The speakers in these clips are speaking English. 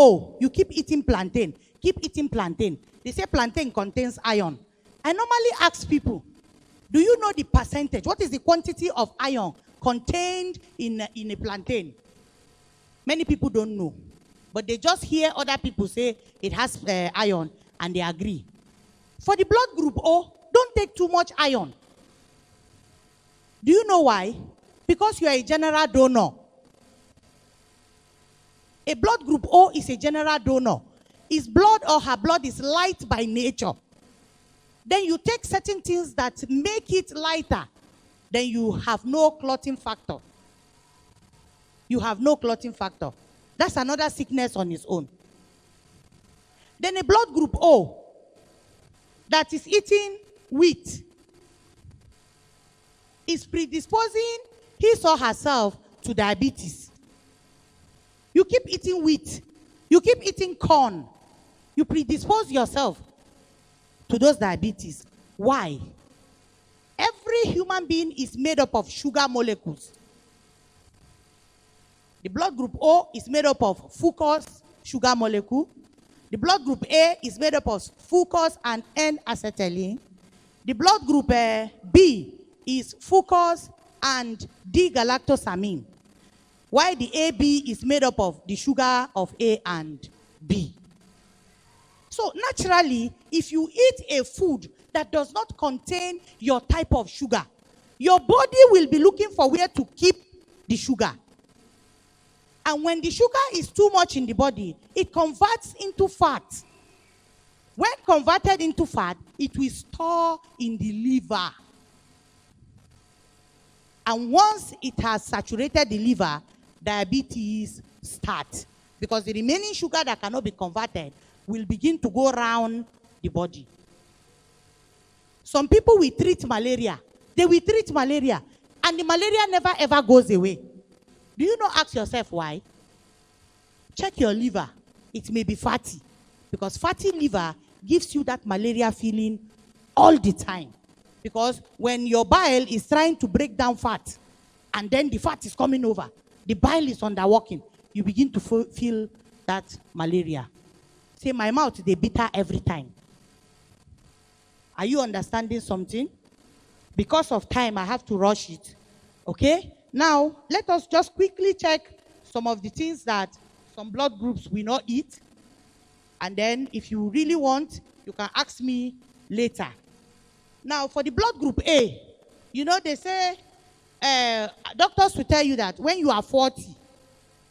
O, you keep eating plantain. Keep eating plantain. They say plantain contains iron. I normally ask people, do you know the percentage? What is the quantity of iron contained in a plantain? Many people don't know. But they just hear other people say it has iron and they agree. For the blood group O, don't take too much iron. Do you know why? Because you are a general donor. A blood group O is a general donor. His blood or her blood is light by nature. Then you take certain things that make it lighter. Then you have no clotting factor. You have no clotting factor. That's another sickness on its own. Then a blood group O that is eating wheat is predisposing his or herself to diabetes. You keep eating wheat. You keep eating corn. You predispose yourself to those diabetes. Why? Every human being is made up of sugar molecules. The blood group O is made up of fucose, sugar molecule. The blood group A is made up of fucose and N-acetylene. The blood group B is fucose and D-galactosamine. While the AB is made up of the sugar of A and B. So naturally, if you eat a food that does not contain your type of sugar, your body will be looking for where to keep the sugar. And when the sugar is too much in the body, it converts into fat. When converted into fat, it will store in the liver. And once it has saturated the liver, diabetes starts. Because the remaining sugar that cannot be converted will begin to go around the body. Some people will treat malaria. They will treat malaria. And the malaria never ever goes away. Do you not ask yourself why? Check your liver. It may be fatty. Because fatty liver gives you that malaria feeling all the time. Because when your bile is trying to break down fat, and then the fat is coming over, the bile is underworking, you begin to feel that malaria. Say, my mouth, they bitter every time. Are you understanding something? Because of time, I have to rush it. Okay? Now, let us just quickly check some of the things that some blood groups will not eat. And then, if you really want, you can ask me later. Now, for the blood group A, you know, they say, doctors will tell you that when you are 40,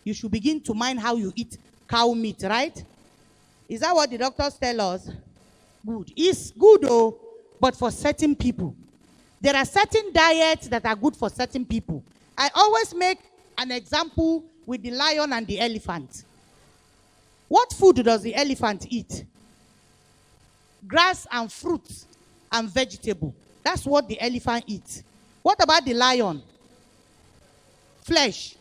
you should begin to mind how you eat cow meat, right? Is that what the doctors tell us? Good. It's good, though, but for certain people. There are certain diets that are good for certain people. I always make an example with the lion and the elephant. What food does the elephant eat? Grass and fruits and vegetable. That's what the elephant eats. What about the lion? Flesh.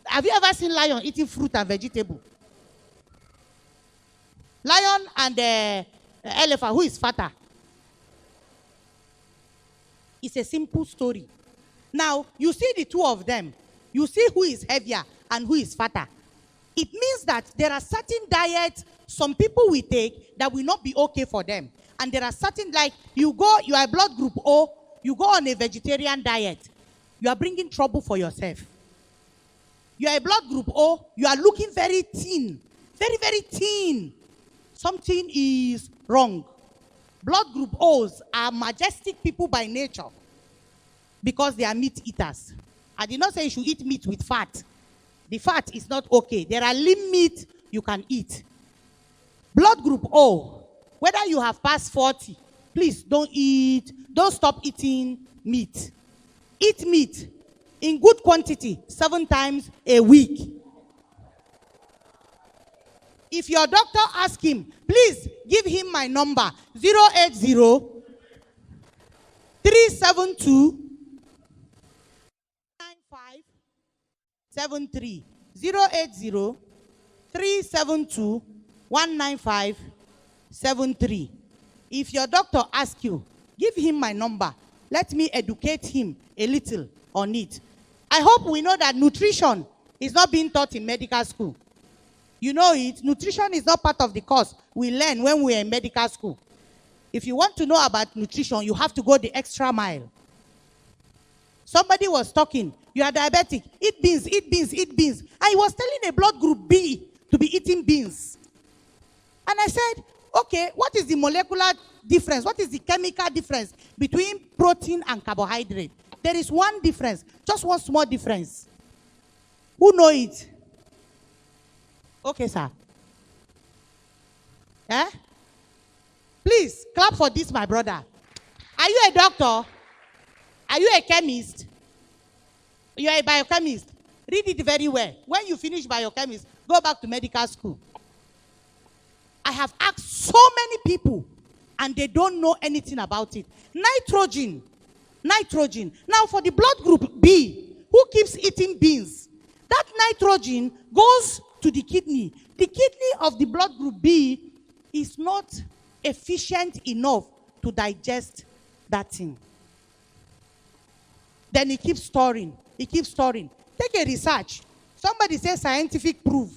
Have you ever seen lion eating fruit and vegetable? Lion and the elephant, who is fatter? It's a simple story. Now, you see the two of them. You see who is heavier and who is fatter. It means that there are certain diets some people will take that will not be okay for them. And there are certain, like, you are a blood group O, you go on a vegetarian diet. You are bringing trouble for yourself. You are a blood group O, you are looking very thin. Very, very thin. Something is wrong. Blood group O's are majestic people by nature because they are meat eaters. I did not say you should eat meat with fat. The fat is not okay. There are lean meat you can eat. Blood group O, whether you have passed 40, please don't stop eating meat. Eat meat in good quantity 7 times a week. If your doctor asks him, please give him my number, 080 372 9573. 080 372 19573. If your doctor asks you, give him my number. Let me educate him a little on it. I hope we know that nutrition is not being taught in medical school. You know it. Nutrition is not part of the course we learn when we are in medical school. If you want to know about nutrition, you have to go the extra mile. Somebody was talking, you are diabetic, eat beans, eat beans, eat beans. And he was telling a blood group B to be eating beans. And I said, okay, what is the molecular difference? What is the chemical difference between protein and carbohydrate? There is one difference, just one small difference. Who know it? Okay, sir. Eh? Please, clap for this, my brother. Are you a doctor? Are you a chemist? You are a biochemist. Read it very well. When you finish biochemist, go back to medical school. I have asked so many people, and they don't know anything about it. Nitrogen. Nitrogen. Now, for the blood group B, who keeps eating beans, that nitrogen goes to the kidney. The kidney of the blood group B is not efficient enough to digest that thing. Then it keeps storing. It keeps storing. Take a research. Somebody says scientific proof.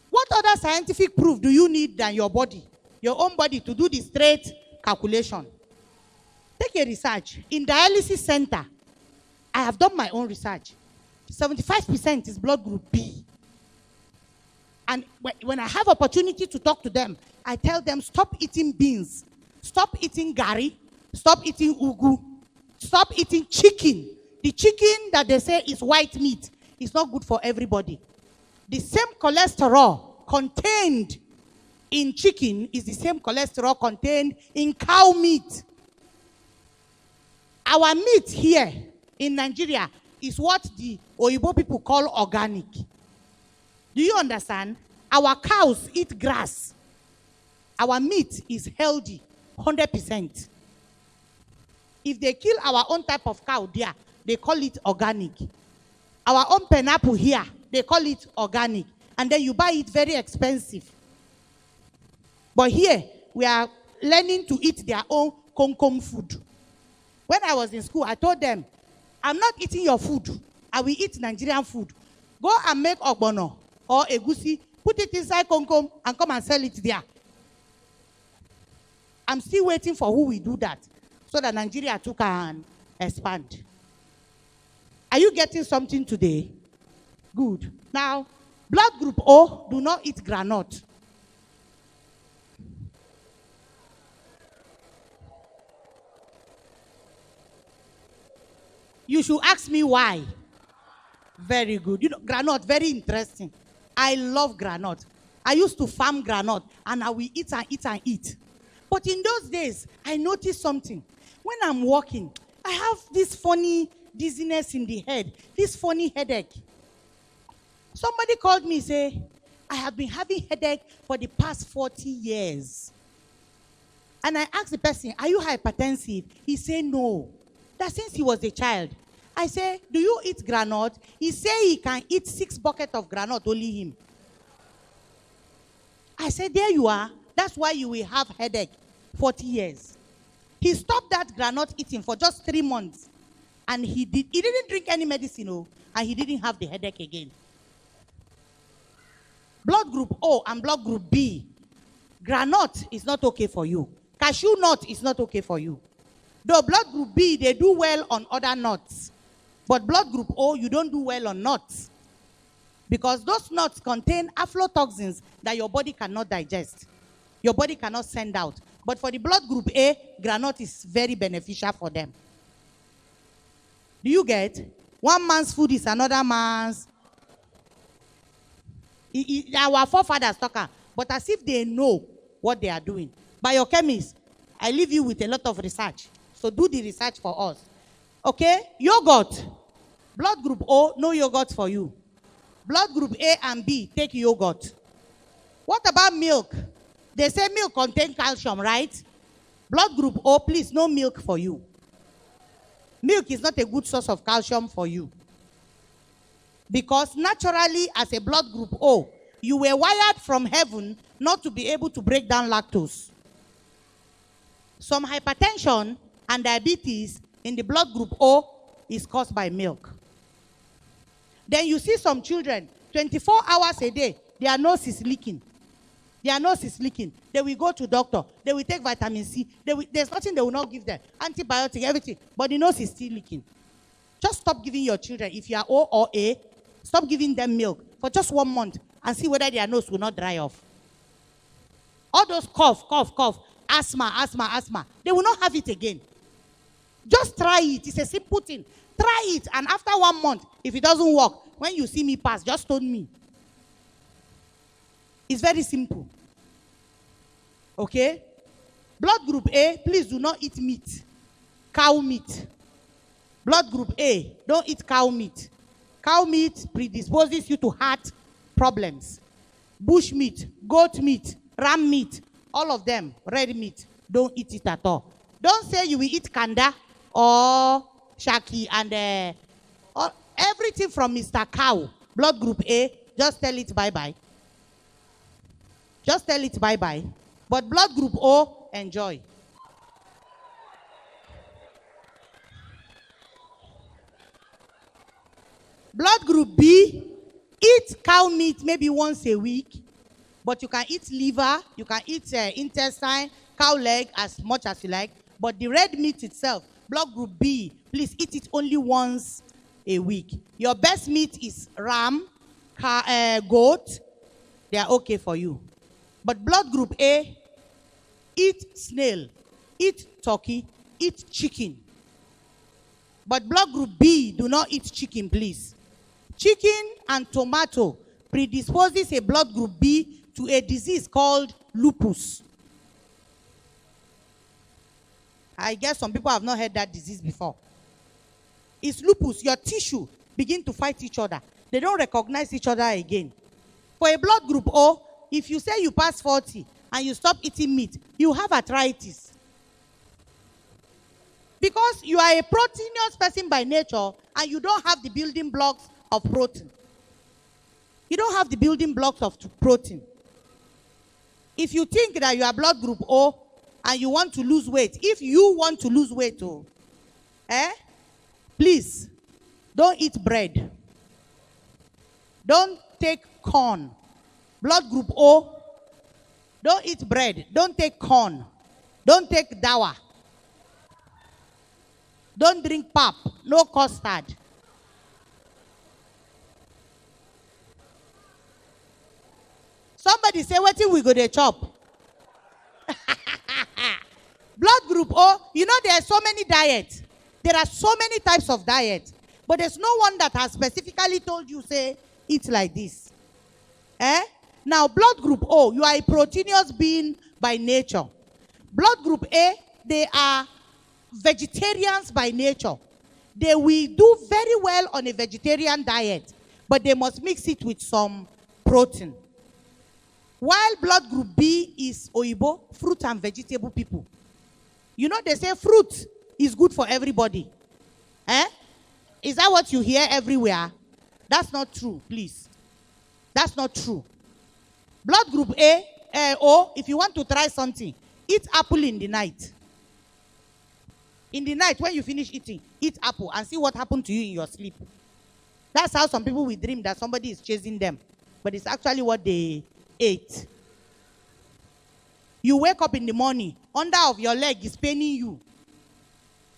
What other scientific proof do you need than your body, your own body, to do the straight calculation? Take a research. In dialysis center, I have done my own research. 75% is blood group B. And when I have opportunity to talk to them, I tell them, stop eating beans, stop eating gari, stop eating ugu, stop eating chicken. The chicken that they say is white meat is not good for everybody. The same cholesterol contained in chicken is the same cholesterol contained in cow meat. Our meat here in Nigeria is what the Oyibo people call organic. Do you understand? Our cows eat grass. Our meat is healthy, 100%. If they kill our own type of cow there, they call it organic. Our own pineapple here, they call it organic. And then you buy it very expensive. But here, we are learning to eat their own konkom food. When I was in school, I told them, I'm not eating your food. I will eat Nigerian food. Go and make ogbono or egusi, put it inside konkom and come and sell it there. I'm still waiting for who will do that so that Nigeria too can expand. Are you getting something today? Good. Now, blood group O, do not eat granite. You should ask me why. Very good. You know, granite, very interesting. I love granite. I used to farm granite, and I will eat and eat and eat. But in those days, I noticed something. When I'm walking, I have this funny dizziness in the head, this funny headache. Somebody called me and said, I have been having headache for the past 40 years. And I asked the person, are you hypertensive? He said, no. That since he was a child. I said, do you eat granite? He said he can eat 6 buckets of granite, only him. I said, there you are. That's why you will have headache 40 years. He stopped that granite eating for just 3 months. And he didn't drink any medicine, and he didn't have the headache again. Blood group O and blood group B. Granite is not okay for you. Cashew nut is not okay for you. Though blood group B, they do well on other nuts. But blood group O, you don't do well on nuts. Because those nuts contain aflatoxins that your body cannot digest. Your body cannot send out. But for the blood group A, granite is very beneficial for them. Do you get? One man's food is another man's. Our forefathers talk, but as if they know what they are doing. Biochemists, I leave you with a lot of research. So do the research for us. Okay? Yogurt. Blood group O, no yogurt for you. Blood group A and B, take yogurt. What about milk? They say milk contains calcium, right? Blood group O, please, no milk for you. Milk is not a good source of calcium for you. Because naturally, as a blood group O, you were wired from heaven not to be able to break down lactose. Some hypertension and diabetes in the blood group O is caused by milk. Then you see some children, 24 hours a day, their nose is leaking. Their nose is leaking. They will go to doctor. They will take vitamin C. There's nothing they will not give them. Antibiotic, everything. But the nose is still leaking. Just stop giving your children, if you are O or A, stop giving them milk for just 1 month and see whether their nose will not dry off. All those cough, asthma, they will not have it again. Just try it. It's a simple thing. Try it, and after 1 month, if it doesn't work, when you see me pass, just stone me. It's very simple. Okay? Blood group A, please do not eat meat. Cow meat. Blood group A, don't eat cow meat. Cow meat predisposes you to heart problems. Bush meat, goat meat, ram meat, all of them, red meat, don't eat it at all. Don't say you will eat kanda or shaki and everything from Mr. Cow, blood group A, just tell it bye-bye. Just tell it bye-bye. But blood group O, enjoy. Blood group B, eat cow meat maybe once a week, but you can eat liver, you can eat intestine, cow leg as much as you like, but the red meat itself, blood group B, please eat it only once a week. Your best meat is ram, goat, they are okay for you. But blood group A, eat snail, eat turkey, eat chicken. But blood group B, do not eat chicken, please. Chicken and tomato predisposes a blood group B to a disease called lupus. I guess some people have not heard that disease before. It's lupus. Your tissue begin to fight each other. They don't recognize each other again. For a blood group O, if you say you pass 40 and you stop eating meat, you have arthritis. Because you are a proteinous person by nature and you don't have the building blocks of protein. You don't have the building blocks of protein. If you think that you are blood group O and you want to lose weight, if you want to lose weight, please, don't eat bread. Don't take corn. Blood group O, don't eat bread. Don't take corn. Don't take dawa. Don't drink pap. No custard. Somebody say, what we go to chop? Blood group O, you know there are so many diets. There are so many types of diet. But there's no one that has specifically told you, say, eat like this. Now, blood group O, you are a proteinous being by nature. Blood group A, they are vegetarians by nature. They will do very well on a vegetarian diet, but they must mix it with some protein. While blood group B is Oyibo, fruit and vegetable people. You know, they say fruit is good for everybody. Is that what you hear everywhere? That's not true, please. That's not true. Blood group O, if you want to try something, eat apple in the night. In the night, when you finish eating, eat apple and see what happened to you in your sleep. That's how some people will dream that somebody is chasing them. But it's actually what they ate. You wake up in the morning, under of your leg is paining you.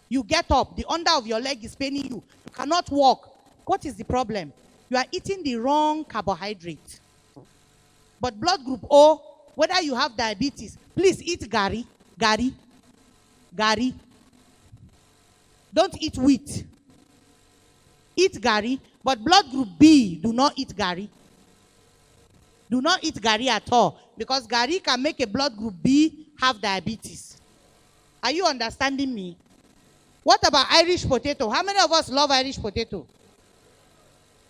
You get up, the under of your leg is paining you. You cannot walk. What is the problem? You are eating the wrong carbohydrate. But blood group O, whether you have diabetes, please eat gari. Don't eat wheat. Eat gari. But blood group B, do not eat gari. Do not eat gari at all. Because gari can make a blood group B have diabetes. Are you understanding me? What about Irish potato? How many of us love Irish potato?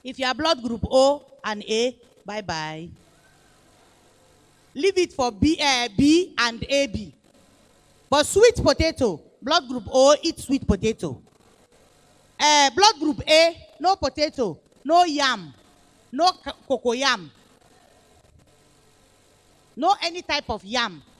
If you are blood group O and A, bye-bye. Leave it for B and AB. But sweet potato, blood group O, eat sweet potato. Blood group A, no potato, no yam, no cocoyam, no any type of yam.